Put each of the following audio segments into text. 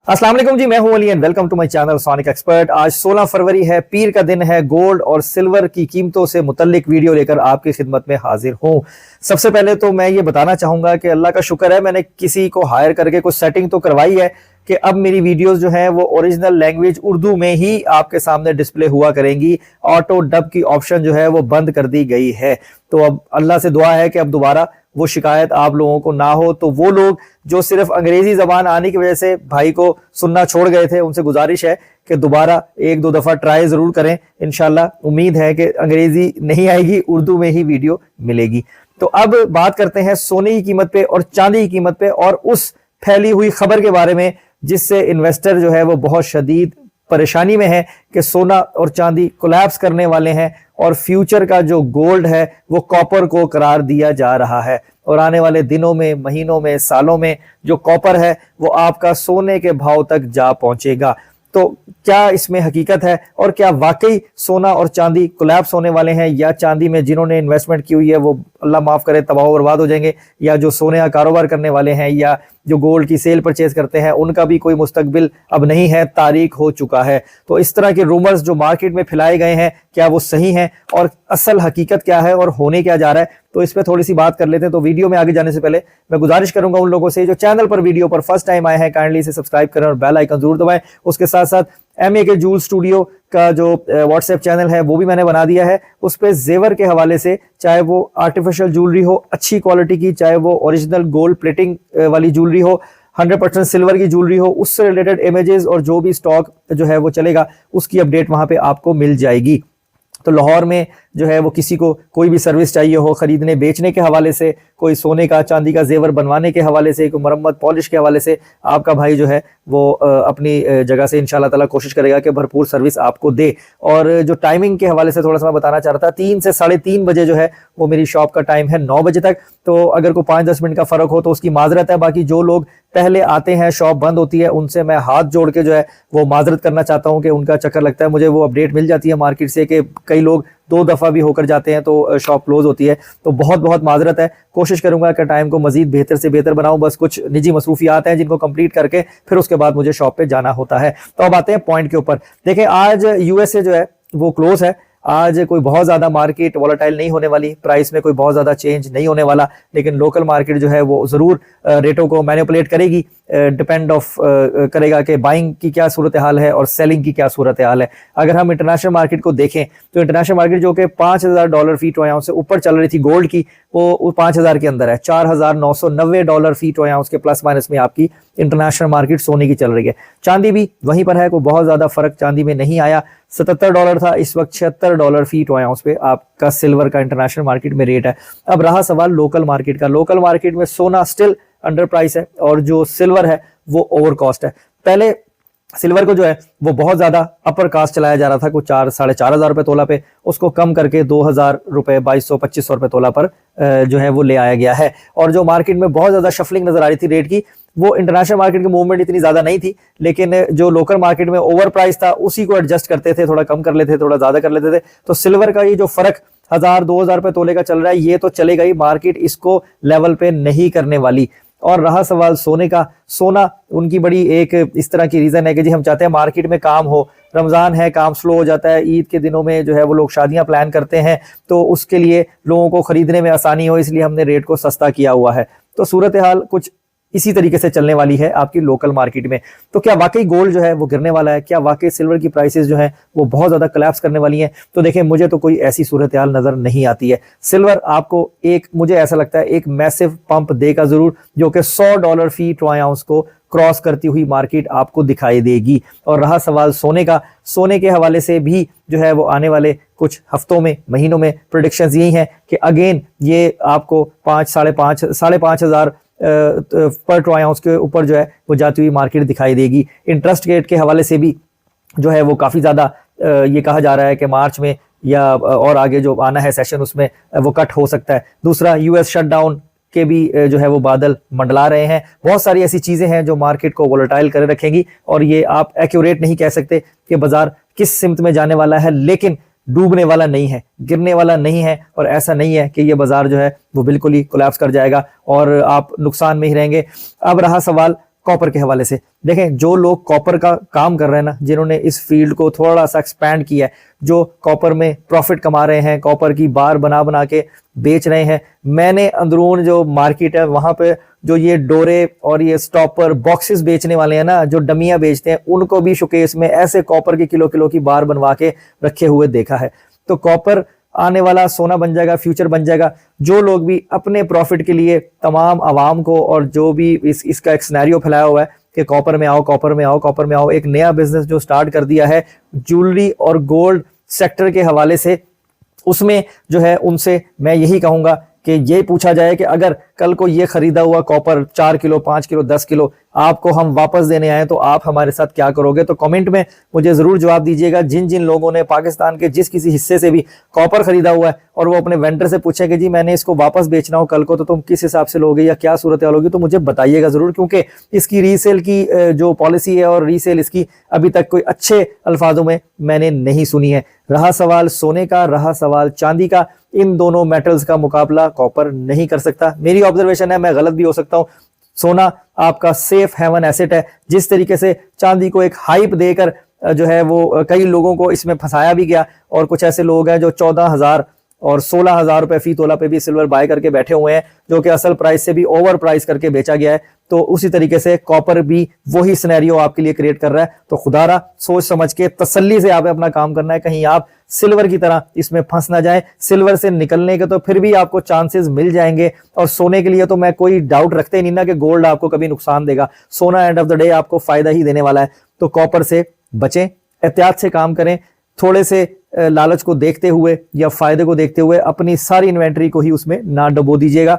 अस्सलाम वालेकुम जी, मैं हूं Ali and welcome to my channel Sonic Expert. आज 16 फरवरी है, पीर का दिन है। गोल्ड और सिल्वर की कीमतों से मुतल्लिक वीडियो लेकर आपकी खिदमत में हाजिर हूं। सबसे पहले तो मैं ये बताना चाहूंगा कि अल्लाह का शुक्र है, मैंने किसी को हायर करके कुछ सेटिंग तो करवाई है कि अब मेरी वीडियोस जो हैं वो ओरिजिनल लैंग्वेज उर्दू में ही आपके सामने डिस्प्ले हुआ करेंगी। ऑटो डब की ऑप्शन जो है वो बंद कर दी गई है। तो अब अल्लाह से दुआ है कि अब दोबारा वो शिकायत आप लोगों को ना हो। तो वो लोग जो सिर्फ अंग्रेजी जबान आने की वजह से भाई को सुनना छोड़ गए थे, उनसे गुजारिश है कि दोबारा एक दो दफा ट्राई जरूर करें। इंशाल्लाह उम्मीद है कि अंग्रेजी नहीं आएगी, उर्दू में ही वीडियो मिलेगी। तो अब बात करते हैं सोने की कीमत पे और चांदी की कीमत पे और उस फैली हुई खबर के बारे में जिससे इन्वेस्टर जो है वो बहुत शदीद परेशानी में है कि सोना और चांदी कोलैप्स करने वाले हैं और फ्यूचर का जो गोल्ड है वो कॉपर को करार दिया जा रहा है। और आने वाले दिनों में, महीनों में, सालों में जो कॉपर है वो आपका सोने के भाव तक जा पहुंचेगा। तो क्या इसमें हकीकत है और क्या वाकई सोना और चांदी कोलैप्स होने वाले हैं, या चांदी में जिन्होंने इन्वेस्टमेंट की हुई है वो अल्लाह माफ करे तबाह बर्बाद हो जाएंगे, या जो सोने का कारोबार करने वाले हैं या जो गोल्ड की सेल परचेज करते हैं उनका भी कोई मुस्तकबिल अब नहीं है, तारीख हो चुका है। तो इस तरह के रूमर्स जो मार्केट में फैलाए गए हैं, क्या वो सही हैं और असल हकीकत क्या है और होने क्या जा रहा है, तो इस पे थोड़ी सी बात कर लेते हैं। तो वीडियो में आगे जाने से पहले मैं गुजारिश करूंगा उन लोगों से जो चैनल पर वीडियो पर फर्स्ट टाइम आए हैं, काइंडली इसे सब्सक्राइब करें और बेल आइकन जरूर दबाएं। उसके साथ साथ MAK जूल स्टूडियो का जो व्हाट्सएप चैनल है वो भी मैंने बना दिया है। उस पे जेवर के हवाले से, चाहे वो आर्टिफिशियल ज्वेलरी हो अच्छी क्वालिटी की, चाहे वो ओरिजिनल गोल्ड प्लेटिंग वाली ज्वेलरी हो, 100% सिल्वर की ज्वेलरी हो, उससे रिलेटेड इमेजेस और जो भी स्टॉक जो है वो चलेगा उसकी अपडेट वहां पे आपको मिल जाएगी। तो लाहौर में जो है वो किसी को कोई भी सर्विस चाहिए हो, खरीदने बेचने के हवाले से, कोई सोने का चांदी का जेवर बनवाने के हवाले से, कोई मरम्मत पॉलिश के हवाले से, आपका भाई जो है वो अपनी जगह से इंशाल्लाह ताला कोशिश करेगा कि भरपूर सर्विस आपको दे। और जो टाइमिंग के हवाले से थोड़ा सा मैं बताना चाह रहा था, 3 से 3:30 बजे जो है वो मेरी शॉप का टाइम है, 9 बजे तक। तो अगर कोई 5-10 मिनट का फर्क हो तो उसकी माजरत है। बाकी जो लोग पहले आते हैं, शॉप बंद होती है, उनसे मैं हाथ जोड़ के जो है वो माजरत करना चाहता हूं कि उनका चक्कर लगता है। मुझे वो अपडेट मिल जाती है मार्केट से कि कई लोग 2 दफा भी होकर जाते हैं तो शॉप क्लोज होती है। तो बहुत बहुत माजरत है। कोशिश करूंगा कि टाइम को मजीद बेहतर से बेहतर बनाऊं। बस कुछ निजी मसरूफियात हैं जिनको कंप्लीट करके फिर उसके बाद मुझे शॉप पे जाना होता है। तो अब आते हैं पॉइंट के ऊपर। देखें, आज USA जो है वो क्लोज है। आज कोई बहुत ज्यादा मार्केट वॉलेटाइल नहीं होने वाली, प्राइस में कोई बहुत ज्यादा चेंज नहीं होने वाला, लेकिन लोकल मार्केट जो है वो जरूर रेटों को मैनिपुलेट करेगी। डिपेंड ऑफ करेगा कि बाइंग की क्या सूरत हाल है और सेलिंग की क्या सूरत हाल है। अगर हम इंटरनेशनल मार्केट को देखें तो इंटरनेशनल मार्केट जो कि $5,000 फी टू आउंस से ऊपर चल रही थी गोल्ड की, वो 5,000 के अंदर है। $4,990 फी टू आउंस के प्लस माइनस में आपकी इंटरनेशनल मार्केट सोने की चल रही है। चांदी भी वहीं पर है, कोई बहुत ज्यादा फर्क चांदी में नहीं आया। $77 था, इस वक्त $76 फी टू आउंस पे आपका सिल्वर का इंटरनेशनल मार्केट में रेट है। अब रहा सवाल लोकल मार्केट का। लोकल मार्केट में सोना स्टिल अंडर प्राइस है और जो सिल्वर है वो ओवर कॉस्ट है। पहले सिल्वर को जो है वो बहुत ज्यादा अपर कास्ट चलाया जा रहा था, कुछ 4,500 रुपए तोला पे, उसको कम करके 2,000 रुपए, 2,200-2,500 रुपए तोला पर जो है वो ले आया गया है। और जो मार्केट में बहुत ज्यादा शफलिंग नजर आ रही थी रेट की, वो इंटरनेशनल मार्केट की मूवमेंट इतनी ज्यादा नहीं थी, लेकिन जो लोकल मार्केट में ओवर प्राइस था उसी को एडजस्ट करते थे, थोड़ा कम कर लेते थे, थोड़ा ज्यादा कर लेते थे। तो सिल्वर का ये जो फर्क 1,000-2,000 रुपए तोले का चल रहा है, ये तो चलेगा ही, मार्केट इसको लेवल पे नहीं करने वाली। और रहा सवाल सोने का, सोना उनकी बड़ी एक इस तरह की रीजन है कि जी हम चाहते हैं मार्केट में काम हो। रमजान है, काम स्लो हो जाता है, ईद के दिनों में जो है वो लोग शादियां प्लान करते हैं, तो उसके लिए लोगों को खरीदने में आसानी हो, इसलिए हमने रेट को सस्ता किया हुआ है। तो सूरत हाल कुछ इसी तरीके से चलने वाली है आपकी लोकल मार्केट में। तो क्या वाकई गोल्ड जो है वो गिरने वाला है? क्या वाकई सिल्वर की प्राइसेस जो है वो बहुत ज्यादा कोलैप्स करने वाली हैं? तो देखें, मुझे तो कोई ऐसी सूरत हाल नजर नहीं आती है। सिल्वर आपको एक, मुझे ऐसा लगता है, एक मैसिव पंप देगा जरूर, जो कि $100 फी टू आउंस को क्रॉस करती हुई मार्केट आपको दिखाई देगी। और रहा सवाल सोने का, सोने के हवाले से भी जो है वो आने वाले कुछ हफ्तों में, महीनों में प्रेडिक्शंस यही हैं कि अगेन ये आपको 5,500 पर टू आउंस के ऊपर जो है वो जाती हुई मार्केट दिखाई देगी। इंटरेस्ट रेट के हवाले से भी जो है वो काफी ज्यादा ये कहा जा रहा है कि मार्च में या और आगे जो आना है सेशन उसमें वो कट हो सकता है। दूसरा, US शटडाउन के भी जो है वो बादल मंडला रहे हैं। बहुत सारी ऐसी चीजें हैं जो मार्केट को वोलेटाइल करे रखेंगी और ये आप एक्यूरेट नहीं कह सकते कि बाजार किस सिमत में जाने वाला है, लेकिन डूबने वाला नहीं है, गिरने वाला नहीं है। और ऐसा नहीं है कि ये बाजार जो है वो बिल्कुल ही कोलैप्स कर जाएगा और आप नुकसान में ही रहेंगे। अब रहा सवाल कॉपर के हवाले से। देखें, जो लोग कॉपर का काम कर रहे हैं ना, जिन्होंने इस फील्ड को थोड़ा सा एक्सपैंड किया है, जो कॉपर में प्रॉफिट कमा रहे हैं, कॉपर की बार बना बना के बेच रहे हैं, मैंने अंदरून जो मार्केट है वहां पे जो ये डोरे और ये स्टॉपर बॉक्सेस बेचने वाले हैं ना, जो डमियां बेचते हैं, उनको भी शोकेस में ऐसे कॉपर की किलो किलो की बार बनवा के रखे हुए देखा है। तो कॉपर आने वाला सोना बन जाएगा, फ्यूचर बन जाएगा। जो लोग भी अपने प्रॉफिट के लिए तमाम आवाम को, और जो भी इसका एक सिनेरियो फैलाया हुआ है कि कॉपर में आओ, कॉपर में आओ, कॉपर में आओ, एक नया बिजनेस जो स्टार्ट कर दिया है ज्वेलरी और गोल्ड सेक्टर के हवाले से, उसमें जो है उनसे मैं यही कहूंगा कि ये पूछा जाए कि अगर कल को ये खरीदा हुआ कॉपर 4 किलो, 5 किलो, 10 किलो आपको हम वापस देने आए, तो आप हमारे साथ क्या करोगे? तो कमेंट में मुझे जरूर जवाब दीजिएगा। जिन जिन लोगों ने पाकिस्तान के जिस किसी हिस्से से भी कॉपर खरीदा हुआ है और वो अपने वेंडर से पूछे कि जी मैंने इसको वापस बेचना हो कल को, तो तुम किस हिसाब से लोगे या क्या सूरत हाल होगी, तो मुझे बताइएगा जरूर, क्योंकि इसकी रीसेल की जो पॉलिसी है और रीसेल इसकी अभी तक कोई अच्छे अल्फाजों में मैंने नहीं सुनी है। रहा सवाल सोने का, रहा सवाल चांदी का, इन दोनों मेटल्स का मुकाबला कॉपर नहीं कर सकता। मेरी ऑब्जर्वेशन है, मैं गलत भी हो सकता हूं। सोना आपका सेफ हेवन एसेट है। जिस तरीके से चांदी को एक हाइप देकर जो है वो कई लोगों को इसमें फंसाया भी गया, और कुछ ऐसे लोग हैं जो 14,000 और 16,000 रुपए फी तोला पे भी सिल्वर बाय करके बैठे हुए हैं, जो कि असल प्राइस से भी ओवर प्राइस करके बेचा गया है। तो उसी तरीके से कॉपर भी वही सिनेरियो आपके लिए क्रिएट कर रहा है। तो खुदारा सोच समझ के तसल्ली से आप अपना काम करना है, कहीं आप सिल्वर की तरह इसमें फंस ना जाए। सिल्वर से निकलने के तो फिर भी आपको चांसेस मिल जाएंगे, और सोने के लिए तो मैं कोई डाउट रखते नहीं ना कि गोल्ड आपको कभी नुकसान देगा। सोना एंड ऑफ द डे आपको फायदा ही देने वाला है। तो कॉपर से बचें, एहतियात से काम करें, थोड़े से लालच को देखते हुए या फायदे को देखते हुए अपनी सारी इन्वेंट्री को ही उसमें ना डुबो दीजिएगा।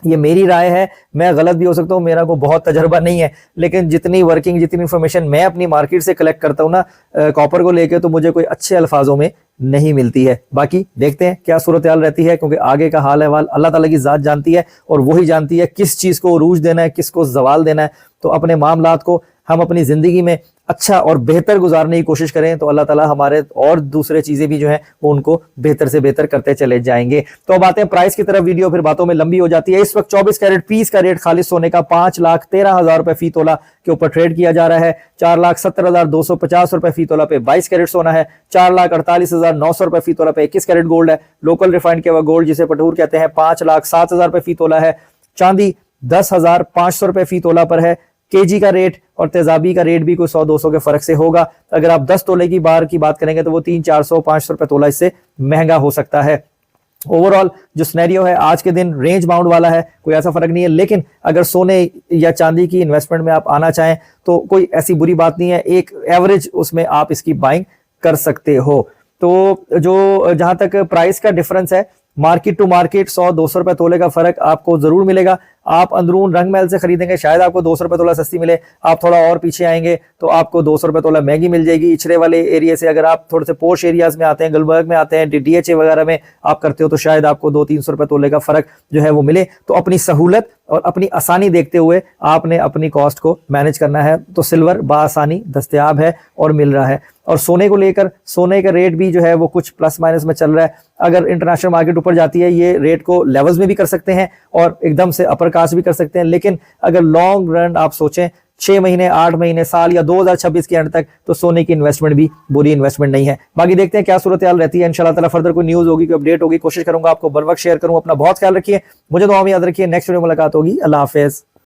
ये मेरी राय है, मैं गलत भी हो सकता हूँ, मेरा को बहुत तजर्बा नहीं है, लेकिन जितनी वर्किंग, जितनी इंफॉर्मेशन मैं अपनी मार्केट से कलेक्ट करता हूँ ना कॉपर को लेके, तो मुझे कोई अच्छे अल्फाजों में नहीं मिलती है। बाकी देखते हैं क्या सूरत हाल रहती है, क्योंकि आगे का हाल अहवाल अल्लाह ताला की जात जानती है, और वही जानती है किस चीज को उरूज देना है, किसको जवाल देना है। तो अपने मामलात को हम अपनी जिंदगी में अच्छा और बेहतर गुजारने की कोशिश करें, तो अल्लाह ताला हमारे और दूसरे चीजें भी जो हैं वो उनको बेहतर से बेहतर करते चले जाएंगे। तो अब आते हैं प्राइस की तरफ, वीडियो फिर बातों में लंबी हो जाती है। इस वक्त 24 कैरेट पीस का रेट खालिस सोने का 5,13,000 रुपए फी तोला के ऊपर ट्रेड किया जा रहा है। 4,70,250 रुपए फी तोला पे 22 कैरेट सोना है। 4,48,900 रुपए फी तोला पे 21 कैरेट गोल्ड है। लोकल रिफाइंड किया हुआ गोल्ड जिसे पटूर कहते हैं 5,07,000 रुपए फी तोला है। चांदी 10,500 रुपए फी तोला पर है। केजी का रेट और तेजाबी का रेट भी कोई 100-200 के फर्क से होगा। अगर आप 10 तोले की बार की बात करेंगे तो वो 300-400-500 रुपए तोला इससे महंगा हो सकता है। ओवरऑल जो सिनेरियो है आज के दिन रेंज बाउंड वाला है, कोई ऐसा फर्क नहीं है। लेकिन अगर सोने या चांदी की इन्वेस्टमेंट में आप आना चाहें तो कोई ऐसी बुरी बात नहीं है, एक एवरेज उसमें आप इसकी बाइंग कर सकते हो। तो जो जहां तक प्राइस का डिफरेंस है, मार्केट टू मार्केट 100-200 रुपए तोले का फर्क आपको जरूर मिलेगा। आप अंदरून रंग महल से खरीदेंगे शायद आपको 200 रुपए तोला सस्ती मिले, आप थोड़ा और पीछे आएंगे तो आपको 200 रुपए तोला महंगी मिल जाएगी। इचरे वाले एरिया से अगर आप थोड़े से पोश एरियाज में आते हैं, गुलबर्ग में आते हैं, डीएचए वगैरह में आप करते हो, तो शायद आपको 200-300 रुपए तोले का फर्क जो है वो मिले। तो अपनी सहूलत और अपनी आसानी देखते हुए आपने अपनी कॉस्ट को मैनेज करना है। तो सिल्वर बासानी दस्तयाब है और मिल रहा है। और सोने को लेकर, सोने का रेट भी जो है वो कुछ प्लस माइनस में चल रहा है। अगर इंटरनेशनल मार्केट ऊपर जाती है, ये रेट को लेवल्स में भी कर सकते हैं और एकदम से अपर कास्ट भी कर सकते हैं। लेकिन अगर लॉन्ग रन आप सोचें 6 महीने, 8 महीने, साल या 2026 के एंड तक, तो सोने की इन्वेस्टमेंट भी बुरी इन्वेस्टमेंट नहीं है। बाकी देखते हैं क्या सूरत हाल रहती है। इंशाल्लाह ताला फर्दर कोई न्यूज होगी, कोई अपडेट होगी, कोशिश करूंगा आपको बर वक्त शेयर करूं। अपना बहुत ख्याल रखिए, मुझे दुआ में याद रखिए। नेक्स्ट वीडियो में मुलाकात होगी। अल्लाह हाफिज।